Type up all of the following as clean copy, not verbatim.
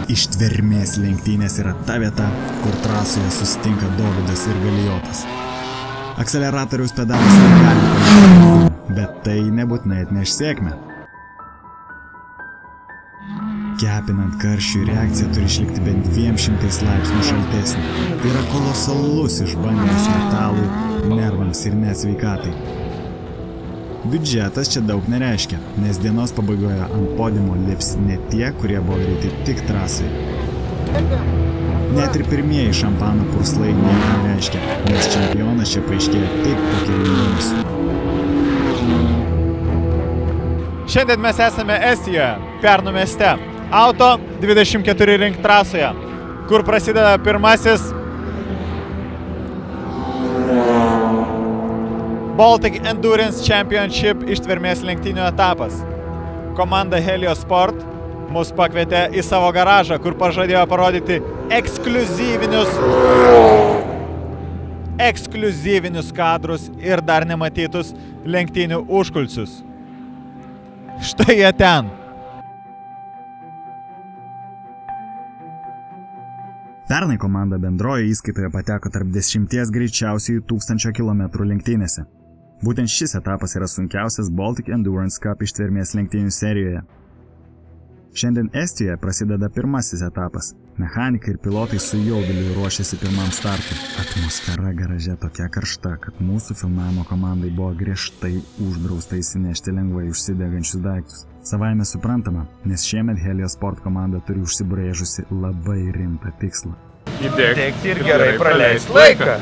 Ištvermės lenktynės yra ta vieta, kur trasoje susitinka Dovydas ir Galijotas. Akseleratoriaus pedalas negali palikti, bet tai nebūtinai atneš sėkmę. Kepinant karščiui reakcija turi išlikti bent 200 laipsnių šaltesnė. Tai yra kolosalus išbandymas metalui, nervams ir net sveikatai. Biudžetas čia daug nereiškia, nes dienos pabaigoje ant podiumo lips ne tie, kurie buvo greiti tik trasai. Net ir pirmieji šampano purslai nieko nereiškia, nes čempionas čia paaiškėjo tik po kelių mėnesių. Šiandien mes esame Estijoje, Pärnu mieste, Auto 24 rink trasoje, kur prasideda pirmasis Baltic Endurance Championship ištvermės lenktynių etapas. Komanda Helios Sport mus pakvietė į savo garažą, kur pažadėjo parodyti ekskliuzyvinius kadrus ir dar nematytus lenktynių užkulisius. Štai jie ten. Pernai komanda bendroje įskaitoje pateko tarp 10 greičiausiųjų 1000 km lenktynėse. Būtent šis etapas yra sunkiausias Baltic Endurance Cup ištvermės lenktynių serijoje. Šiandien Estijoje prasideda pirmasis etapas. Mechanikai ir pilotai su jauduliu ruošiasi pirmam startui. Atmosfera garaže tokia karšta, kad mūsų filmavimo komandai buvo griežtai uždrausta įsinešti lengvai užsidegančius daiktus. Savaime suprantama, nes šiemet Helios Sport komanda turi užsibrėžusi labai rimtą tikslą. Įdegti ir gerai praleisti laiką.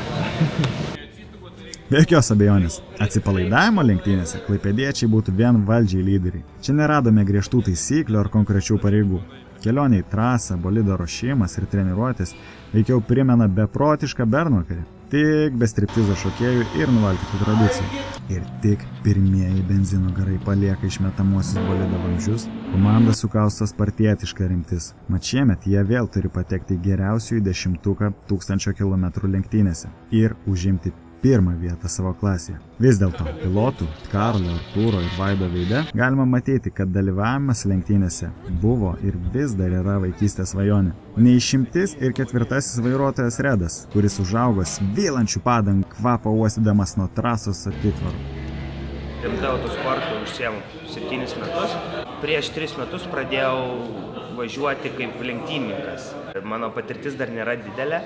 Be jokios abejonės, atsipalaidavimo lenktynėse klaipėdiečiai būtų vienvaldžiai lyderiai. Čia neradome griežtų taisyklių ar konkrečių pareigų. Kelionė į trasą, bolido ruošimas ir treniruotės veikiau primena beprotišką bernvakarį. Tik be striptizo šokėjų ir nuvalkytų tradicijų. Ir tik pirmieji benzino garai palieka išmetamuosius bolido vamzdžius, komanda sukausto spartietiška rimtis. Mat šiemet jie vėl turi patekti į geriausiųjų 1000 km lenktynėse ir užimti pirmą vietą savo klasėje. Vis dėlto, pilotų, Karlo, Artūro ir Vaido veide galima matyti, kad dalyvavimas lenktynėse buvo ir vis dar yra vaikystės svajonė. Neišimtis ir ketvirtasis vairuotojas Redas, kuris užaugo svylančių padangų kvapą uostydamas nuo trasos atitvarų. Rimtai autosportu užsiemu 7 metus. Prieš 3 metus pradėjau važiuoti kaip lenktynininkas. Mano patirtis dar nėra didelė,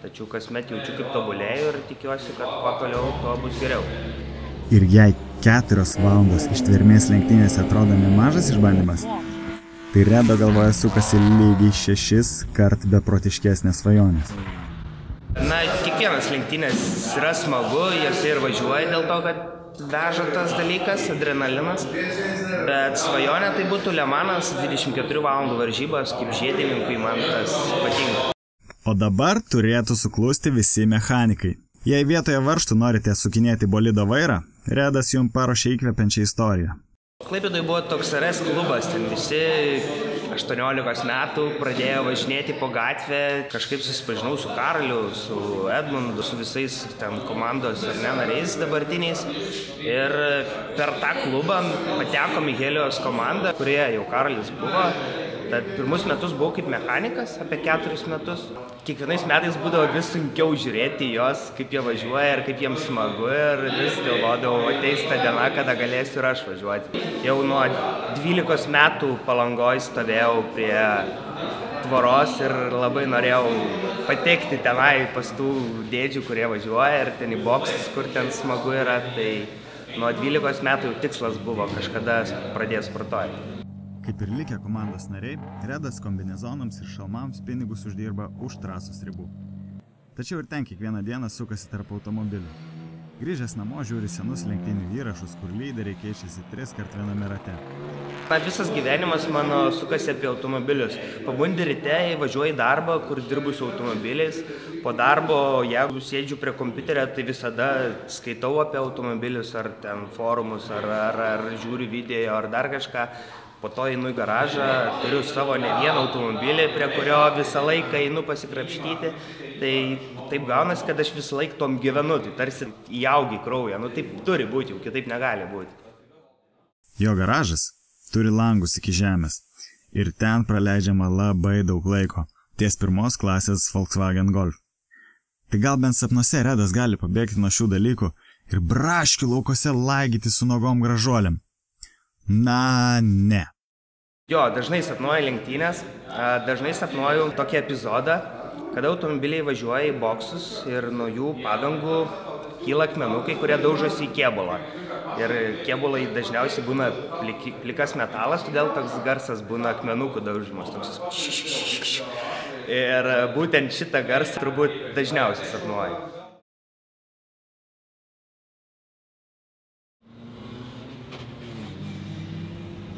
tačiau kasmet jaučiu kaip tobulėju ir tikiuosi, kad kuo toliau to bus geriau. Ir jei 4 valandos ištvermės lenktynėse atrodo nemažas išbandymas, tai Redo galvoje sukasi lygiai 6 kart beprotiškesnės svajonės. Na, kiekvienas lenktynės yra smagu, jose ir važiuoja dėl to, kad veža tas dalykas, adrenalinas, bet svajonė tai būtų Le Manas 24 valandų varžybos, kaip žiedininkui man tas patinka. O dabar turėtų suklusti visi mechanikai. Jei vietoje varžtų norite sukinėti bolido vairą, Redas jums paruošė įkvepiančią istoriją. Klaipėdoje buvo toks RS klubas, ten visi 18 metų pradėjo važinėti po gatvę, kažkaip susipažinau su Karliu, su Edmundu, su visais ten komandos ar ne nariais dabartiniais. Ir per tą klubą patekom į Helios komandą, kurioje jau Karlis buvo. Tad pirmus metus buvau kaip mechanikas, apie 4 metus. Kiekvienais metais būdavo vis sunkiau žiūrėti jos, kaip jie važiuoja ir kaip jiems smagu. Ir vis galvodavau, ateis ta diena, kada galėsiu ir aš važiuoti. Jau nuo 12 metų Palangoj stovėjau prie tvoros ir labai norėjau patekti tenai pas tų dėdžių, kurie važiuoja ir ten į boksus, kur ten smagu yra. Tai nuo 12 metų tikslas buvo kažkada pradėti sportuoti. Kaip ir likę komandos nariai, Redas kombinezonams ir šalmams pinigus uždirba už trasos ribų. Tačiau ir ten kiekvieną dieną sukasi tarp automobilių. Grįžęs namo žiūri senus lenktynių įrašus, kur lyderiai keičiasi 3 kart viename rate. Visas gyvenimas mano sukasi apie automobilius. Pabundi ryte, važiuoju į darbą, kur dirbu su automobiliais. Po darbo, jeigu sėdžiu prie kompiuterio, tai visada skaitau apie automobilius, ar ten forumus, ar žiūriu video, ar dar kažką. Po to einu į garažą, turiu savo ne vieną automobilį, prie kurio visą laiką einu pasikrapštyti. Tai taip gaunasi, kad aš visą laiką tom gyvenu, tai tarsi įaugi kraują. Nu taip turi būti, jau kitaip negali būti. Jo garažas turi langus iki žemės. Ir ten praleidžiama labai daug laiko, ties pirmos klasės Volkswagen Golf. Tai gal bent sapnuose Redas gali pabėgti nuo šių dalykų ir braškių laukose laigyti su nogom gražuolėm. Na, ne. Jo, dažnai sapnuoju lenktynės, dažnai sapnuoju tokį epizodą, kada automobiliai važiuoja į boksus ir nuo jų padangų kyla akmenukai, kurie daužosi į kėbulą. Ir kėbulai dažniausiai būna plikas metalas, todėl toks garsas būna akmenukų daužimas. Ir būtent šitą garsą turbūt dažniausiai sapnuoju.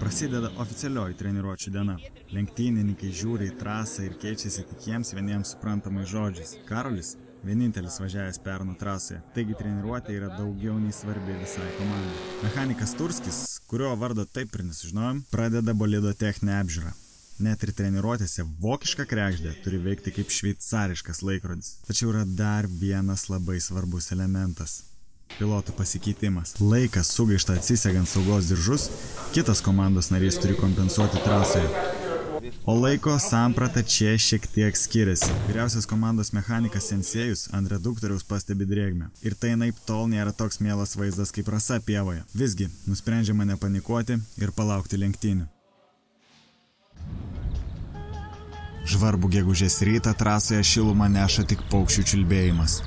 Prasideda oficialioji treniruočių diena. Lenktynininkai žiūri į trasą ir keičiasi tik jiems vieniems suprantamais žodžiais. Karolis vienintelis važiavęs perno trasoje, taigi treniruotė yra daugiau nei svarbi visai komandai. Mechanikas Turskis, kurio vardo taip ir nesužinojom, pradeda bolido techninę apžiūrą. Net ir treniruotėse vokiška kregždė turi veikti kaip šveicariškas laikrodis. Tačiau yra dar vienas labai svarbus elementas. Pilotų pasikeitimas. Laikas sugaišta atsisegant saugos diržus, kitas komandos narys turi kompensuoti trasoje. O laiko samprata čia šiek tiek skiriasi. Vyriausias komandos mechanikas Sensėjus ant reduktoriaus pastebi drėgmę. Ir tai naip tol nėra toks mielas vaizdas kaip rasa pievoje. Visgi, nusprendžiama nepanikuoti ir palaukti lenktynių. Žvarbų gegužės rytą trasoje šilumą neša tik paukščių čiulbėjimas.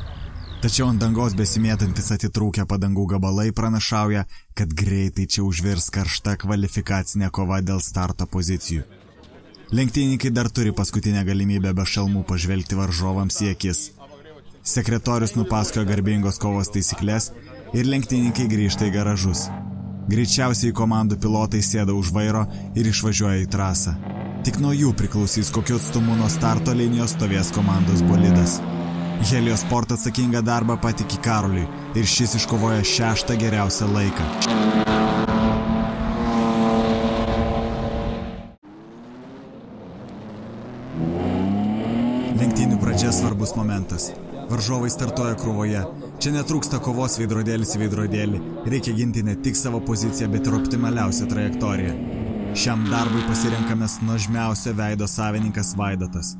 Tačiau ant dangos besimėtantis atitrūkę padangų gabalai pranašauja, kad greitai čia užvirs karšta kvalifikacinė kova dėl starto pozicijų. Lenktynininkai dar turi paskutinę galimybę be šalmų pažvelgti varžovams į akis. Sekretorius nupasakojo garbingos kovos taisyklės ir lenktynininkai grįžta į garažus. Greičiausiai komandų pilotai sėda už vairo ir išvažiuoja į trasą. Tik nuo jų priklausys, kokiu atstumu nuo starto linijos stovės komandos bolidas. Helios Sport atsakingą darbą patiki Karoliui ir šis iškovoja 6. geriausią laiką. Lenktynių pradžia svarbus momentas. Varžovai startuoja krūvoje. Čia netrūksta kovos veidrodėlis į veidrodėlį. Reikia ginti ne tik savo poziciją, bet ir optimaliausią trajektoriją. Šiam darbui pasirenkamas nuožmiausio veido savininkas Vaidotas.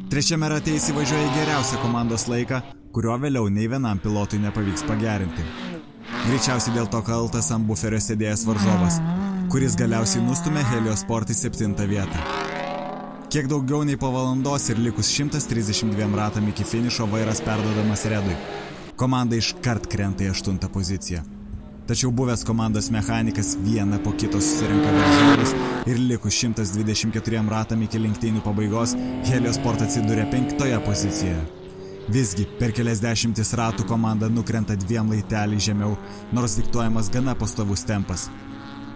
Trečiame rate įsivažiuoja į geriausią komandos laiką, kurio vėliau nei vienam pilotui nepavyks pagerinti. Greičiausiai dėl to kaltas ant buferio sėdėjęs varžovas, kuris galiausiai nustumė Helios Sport į 7. vietą. Kiek daugiau nei po valandos ir likus 132 ratam iki finišo vairas perduodamas Redui. Komanda iškart krenta į 8. poziciją. Tačiau buvęs komandos mechanikas vieną po kito susirenka varžovus ir likus 124 ratam iki lenktynių pabaigos Helios Sport atsidūrė 5. pozicijoje. Visgi, per kelias dešimtis ratų komanda nukrenta 2 laipteliais žemiau, nors diktuojamas gana pastovus tempas.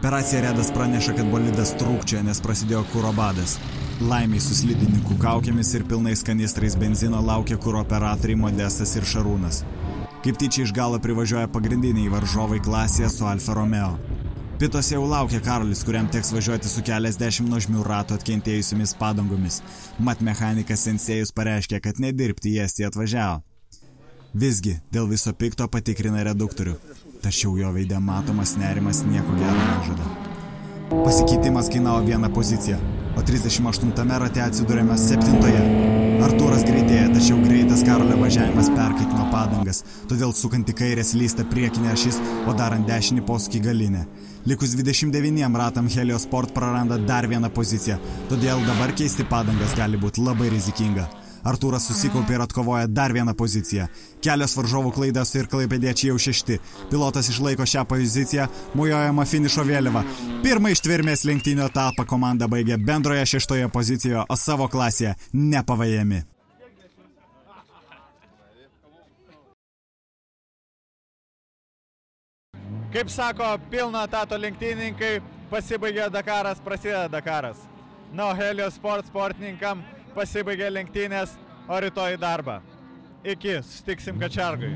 Per raciją Redas praneša, kad bolidas trūkčioja, nes prasidėjo kuro badas. Laimiai su slidininkų kaukėmis ir pilnais kanistrais benzino laukia kuro operatoriai Modestas ir Šarūnas. Kaip tyčia iš galo privažiuoja pagrindiniai varžovai klasėje su Alfa Romeo. Pituose jau laukia Karolis, kuriam teks važiuoti su keliasdešimt nuožmių ratų atkentėjusiomis padangomis. Mat mechanikas Sensėjus pareiškė, kad nedirbti į Estiją atvažiavo. Visgi, dėl viso pikto patikrina reduktorių. Tačiau jo veide matomas nerimas nieko gero nežada. Pasikeitimas kainavo 1 poziciją, o 38 rate atsidūrėme 7. Artūras greitėja, tačiau greitas Karolio važiavimas perkaitino padangas, todėl sukant į kairę slysta priekinė ašis, o darant dešinį posūkį galinę. Likus 29 ratam Helios Sport praranda dar 1 poziciją, todėl dabar keisti padangas gali būti labai rizikinga. Artūras susikaupė ir atkovoja dar 1 poziciją. Kelios varžovų klaidos ir klaipėdiečiai jau 6. Pilotas išlaiko šią poziciją, mojuojama finišo vėliava. Pirmą ištvermės lenktynių etapą komanda baigė bendroje 6. pozicijoje, o savo klasėje nepavajami. Kaip sako pilno etato lenktynininkai, pasibaigė Dakaras, prasideda Dakaras. Na, Helios Sport sportininkam pasibaigė lenktynės, o rytoj darbą. Iki, susitiksim Kačergui.